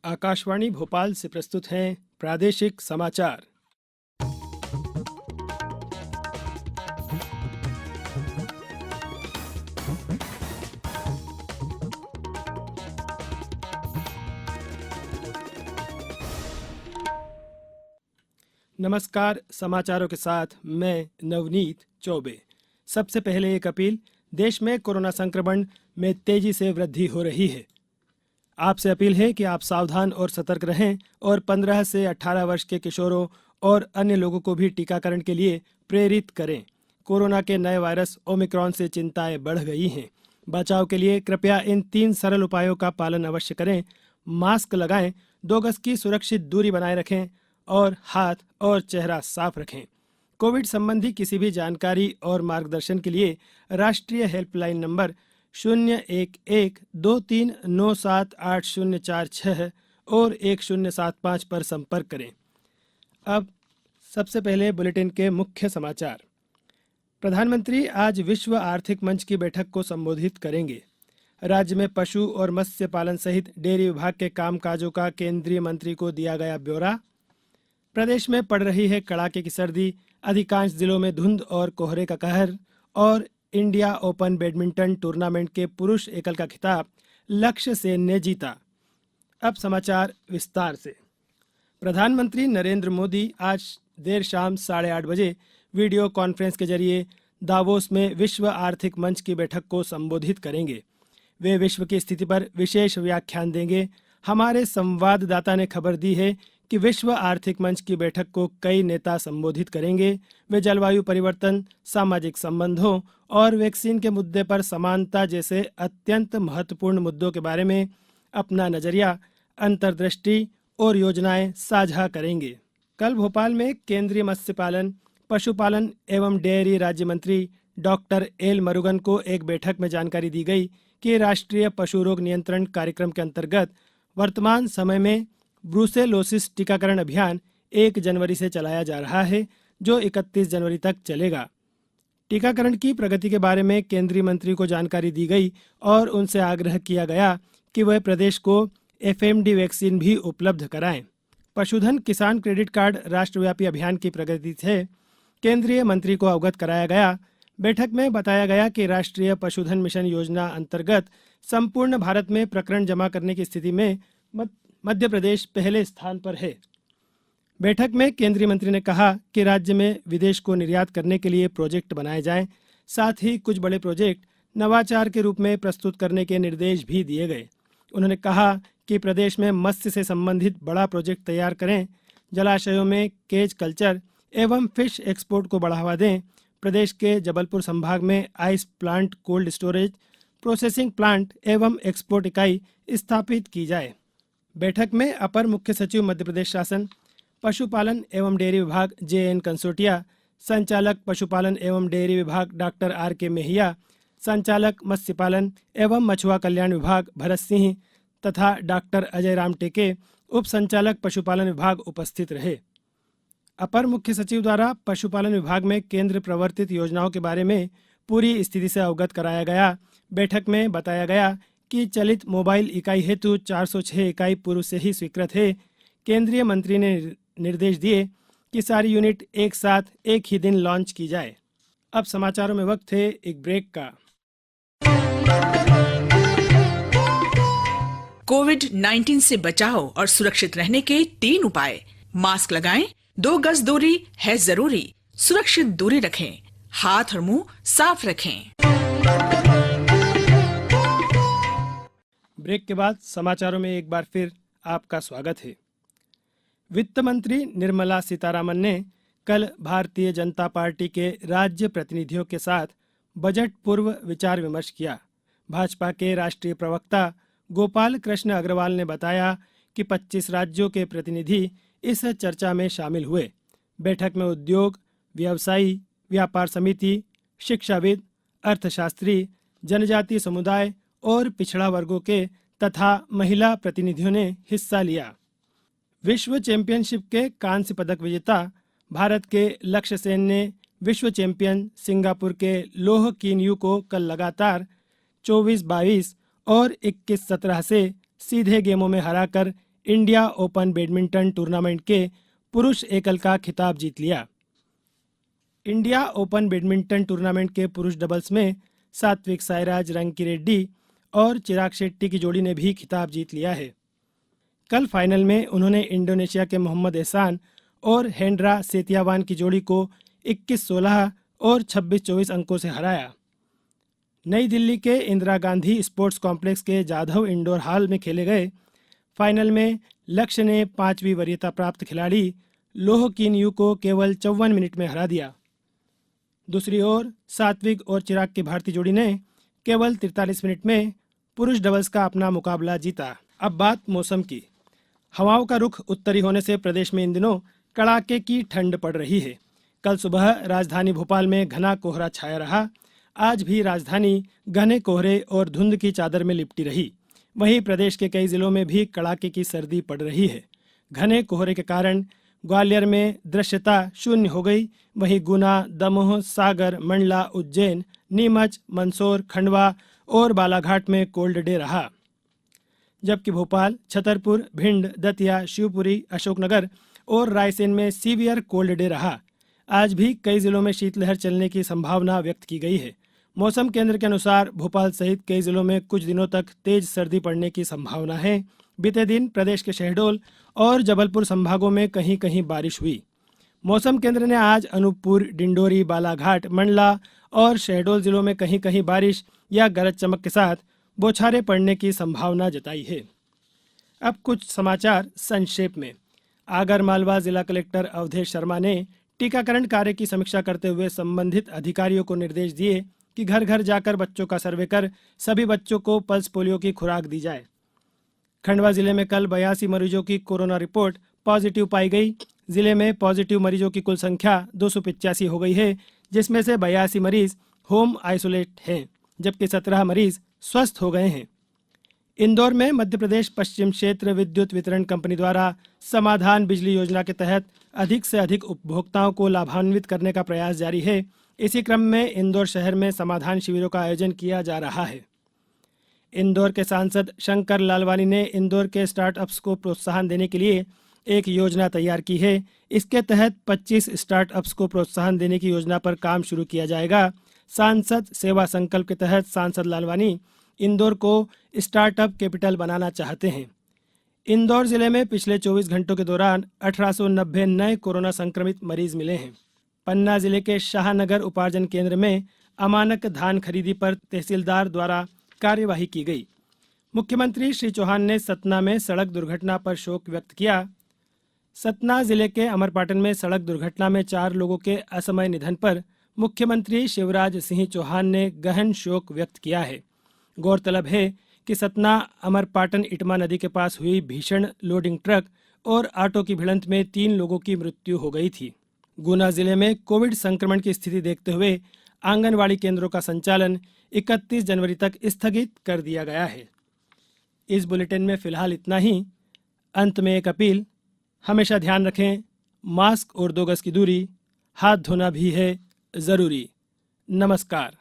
आकाशवाणी भोपाल से प्रस्तुत हैं प्रादेशिक समाचार। नमस्कार, समाचारों के साथ मैं नवनीत चौबे। सबसे पहले एक अपील। देश में कोरोना संक्रमण में तेजी से वृद्धि हो रही है। आपसे अपील है कि आप सावधान और सतर्क रहें और 15 से 18 वर्ष के किशोरों और अन्य लोगों को भी टीकाकरण के लिए प्रेरित करें। कोरोना के नए वायरस ओमिक्रॉन से चिंताएं बढ़ गई हैं। बचाव के लिए कृपया इन 3 सरल उपायों का पालन अवश्य करें। मास्क लगाएं, 2 गज की सुरक्षित दूरी बनाए रखें और हाथ और चेहरा साफ रखें। कोविड संबंधी किसी भी जानकारी और मार्गदर्शन के लिए राष्ट्रीय हेल्पलाइन नंबर 011-2397-8046 और 1075 पर संपर्क करें। अब सबसे पहले बुलेटिन के मुख्य समाचार। प्रधानमंत्री आज विश्व आर्थिक मंच की बैठक को संबोधित करेंगे। राज्य में पशु और मत्स्य पालन सहित डेयरी विभाग के कामकाजों का केंद्रीय मंत्री को दिया गया ब्यौरा। प्रदेश में पड़ रही है कड़ाके की सर्दी, अधिकांश जिलों में धुंध और कोहरे का कहर। और इंडिया ओपन बैडमिंटन टूर्नामेंट के पुरुष एकल का खिताब लक्ष्य सेन ने जीता। अब समाचार विस्तार से। प्रधानमंत्री नरेंद्र मोदी आज देर शाम 8:30 बजे वीडियो कॉन्फ्रेंस के जरिए दावोस में विश्व आर्थिक मंच की बैठक को संबोधित करेंगे। वे विश्व की स्थिति पर विशेष व्याख्यान देंगे। हमारे संवाददाता ने खबर दी है कि विश्व आर्थिक मंच की बैठक को कई नेता संबोधित करेंगे। वे जलवायु परिवर्तन, सामाजिक संबंधों और वैक्सीन के मुद्दे पर समानता जैसे अत्यंत महत्वपूर्ण मुद्दों के बारे में अपना नजरिया, अंतर्दृष्टि और योजनाएं साझा करेंगे। कल भोपाल में केंद्रीय मत्स्य पालन, पशुपालन एवं डेयरी राज्य मंत्री डॉक्टर एल मुरुगन को एक बैठक में जानकारी दी गई कि राष्ट्रीय पशु रोग नियंत्रण कार्यक्रम के अंतर्गत वर्तमान समय में ब्रूसेलोसिस टीकाकरण अभियान 1 जनवरी से चलाया जा रहा है, जो 31 जनवरी तक चलेगा। टीकाकरण की प्रगति के बारे में केंद्रीय मंत्री को जानकारी दी गई और उनसे आग्रह किया गया कि वह प्रदेश को एफएमडी वैक्सीन भी उपलब्ध कराएं। पशुधन किसान क्रेडिट कार्ड राष्ट्रव्यापी अभियान की प्रगति से केंद्रीय मंत्री को अवगत कराया गया। बैठक में बताया गया कि राष्ट्रीय पशुधन मिशन योजना अंतर्गत संपूर्ण भारत में प्रकरण जमा करने की स्थिति में मध्य प्रदेश पहले स्थान पर है। बैठक में केंद्रीय मंत्री ने कहा कि राज्य में विदेश को निर्यात करने के लिए प्रोजेक्ट बनाए जाएं। साथ ही कुछ बड़े प्रोजेक्ट नवाचार के रूप में प्रस्तुत करने के निर्देश भी दिए गए। उन्होंने कहा कि प्रदेश में मत्स्य से संबंधित बड़ा प्रोजेक्ट तैयार करें, जलाशयों में केज कल्चर एवं फिश एक्सपोर्ट को बढ़ावा दें। प्रदेश के जबलपुर संभाग में ice plant, cold storage, processing plant एवं एक्सपोर्ट इकाई स्थापित की जाए। बैठक में अपर मुख्य सचिव मध्य प्रदेश शासन, पशुपालन एवं डेयरी विभाग JN कंसोटिया, संचालक पशुपालन एवं डेयरी विभाग डॉक्टर RK मेहिया, संचालक मत्स्य पालन एवं मछुआ कल्याण विभाग भरत सिंह तथा डॉक्टर अजय राम टेके, उप संचालक पशुपालन विभाग उपस्थित रहे। अपर मुख्य सचिव द्वारा पशुपालन विभाग में केंद्र प्रवर्तित योजनाओं के बारे में पूरी स्थिति से अवगत कराया गया। बैठक में बताया गया कि चलित मोबाइल इकाई हेतु 406 इकाई पूर्व से ही स्वीकृत है। केंद्रीय मंत्री ने निर्देश दिए कि सारी यूनिट एक साथ एक ही दिन लॉन्च की जाए। अब समाचारों में वक्त है एक ब्रेक का। कोविड-19 से बचाव और सुरक्षित रहने के 3 उपाय। मास्क लगाएं, 2 गज दूरी है जरूरी, सुरक्षित दूरी रखें, हाथ और मुंह साफ रखें। ब्रेक के बाद समाचारों में एक बार फिर आपका स्वागत है। वित्त मंत्री निर्मला सीतारामन ने कल भारतीय जनता पार्टी के राज्य प्रतिनिधियों के साथ बजट पूर्व विचार विमर्श किया। भाजपा के राष्ट्रीय प्रवक्ता गोपाल कृष्ण अग्रवाल ने बताया कि 25 राज्यों के प्रतिनिधि इस चर्चा में शामिल हुए। बैठक में उद्योग, व्यवसायी, व्यापार समिति, शिक्षाविद, अर्थशास्त्री, जनजातीय समुदाय और पिछड़ा वर्गों के तथा महिला प्रतिनिधियों ने हिस्सा लिया। विश्व चैंपियनशिप के कांस्य पदक विजेता भारत के लक्ष्य सेन ने विश्व चैंपियन सिंगापुर के लोह कीनयू को कल लगातार 24-22 और 21-17 से सीधे गेमों में हराकर इंडिया ओपन बैडमिंटन टूर्नामेंट के पुरुष एकल का खिताब जीत लिया। इंडिया ओपन बैडमिंटन टूर्नामेंट के पुरुष डबल्स में सात्विक साईराज रंकीरेड्डी और चिराग शेट्टी की जोड़ी ने भी खिताब जीत लिया है। कल फाइनल में उन्होंने इंडोनेशिया के मोहम्मद एहसान और हेंड्रा सेतियावान की जोड़ी को 21-16 और 26-24 अंकों से हराया। नई दिल्ली के इंदिरा गांधी स्पोर्ट्स कॉम्प्लेक्स के जाधव इंडोर हॉल में खेले गए फाइनल में लक्ष्य ने 5वीं वरीयता प्राप्त खिलाड़ी लोह किन यू को केवल 54 मिनट में हरा दिया। दूसरी ओर सात्विक और चिराग की भारतीय जोड़ी ने केवल 43 मिनट में पुरुष डबल्स का अपना मुकाबला जीता। अब बात मौसम की। हवाओं का रुख उत्तरी होने से प्रदेश में इन दिनों कड़ाके की ठंड पड़ रही है। कल सुबह राजधानी भोपाल में घना कोहरा छाया रहा। आज भी राजधानी घने कोहरे और धुंध की चादर में लिपटी रही। वहीं प्रदेश के कई जिलों में भी कड़ाके की सर्दी पड़ रही है। घने कोहरे के कारण ग्वालियर में दृश्यता शून्य हो गई। वहीं गुना, दमोह, सागर, मंडला, उज्जैन, नीमच, मंदसौर, खंडवा और बालाघाट में कोल्ड डे रहा। जबकि भोपाल, छतरपुर, भिंड, दतिया, शिवपुरी, अशोकनगर और रायसेन में सीवियर कोल्ड डे रहा। आज भी कई जिलों में शीतलहर चलने की संभावना व्यक्त की गई है। मौसम केंद्र के अनुसार भोपाल सहित कई जिलों में कुछ दिनों तक तेज सर्दी पड़ने की संभावना है। बीते दिन प्रदेश के शहडोल और जबलपुर संभागों में कहीं कहीं बारिश हुई। मौसम केंद्र ने आज अनूपपुर, डिंडोरी, बालाघाट, मंडला और शहडोल जिलों में कहीं कहीं बारिश या गरज चमक के साथ बौछारें पड़ने की संभावना जताई है। अब कुछ समाचार संक्षेप में। आगरमालवा जिला कलेक्टर अवधेश शर्मा ने टीकाकरण कार्य की समीक्षा करते हुए संबंधित अधिकारियों को निर्देश दिए कि घर घर जाकर बच्चों का सर्वे कर सभी बच्चों को पल्स पोलियो की खुराक दी जाए। खंडवा जिले में कल 82 मरीजों की कोरोना रिपोर्ट पॉजिटिव पाई गई। जिले में पॉजिटिव मरीजों की कुल संख्या 285 हो गई है, जिसमें से 82 मरीज होम आइसोलेट हैं, जबकि 17 मरीज स्वस्थ हो गए हैं। इंदौर में मध्य प्रदेश पश्चिम क्षेत्र विद्युत वितरण कंपनी द्वारा समाधान बिजली योजना के तहत अधिक से अधिक उपभोक्ताओं को लाभान्वित करने का प्रयास जारी है। इसी क्रम में इंदौर शहर में समाधान शिविरों का आयोजन किया जा रहा है। इंदौर के सांसद शंकर लालवानी ने इंदौर के स्टार्टअप्स को प्रोत्साहन देने के लिए एक योजना तैयार की है। इसके तहत 25 स्टार्टअप्स को प्रोत्साहन देने की योजना पर काम शुरू किया जाएगा। सांसद सेवा संकल्प के तहत सांसद लालवानी इंदौर को स्टार्टअप कैपिटल बनाना चाहते हैं। इंदौर जिले में पिछले 24 घंटों के दौरान 1890 नए कोरोना संक्रमित मरीज मिले हैं। पन्ना जिले के शाहनगर उपार्जन केंद्र में अमानक धान खरीदी पर तहसीलदार द्वारा कार्यवाही की गई। मुख्यमंत्री श्री चौहान ने सतना में सड़क दुर्घटना पर शोक व्यक्त किया। सतना जिले के अमरपाटन में सड़क दुर्घटना में 4 लोगों के असमय निधन पर मुख्यमंत्री शिवराज सिंह चौहान ने गहन शोक व्यक्त किया है। गौरतलब है कि सतना अमरपाटन इटमा नदी के पास हुई भीषण लोडिंग ट्रक और ऑटो की भिड़ंत में 3 लोगों की मृत्यु हो गई थी। गुना जिले में कोविड संक्रमण की स्थिति देखते हुए आंगनवाड़ी केंद्रों का संचालन 31 जनवरी तक स्थगित कर दिया गया है। इस बुलेटिन में फिलहाल इतना ही। अंत में एक अपील, हमेशा ध्यान रखें, मास्क और 2 गज की दूरी, हाथ धोना भी है ज़रूरी। नमस्कार।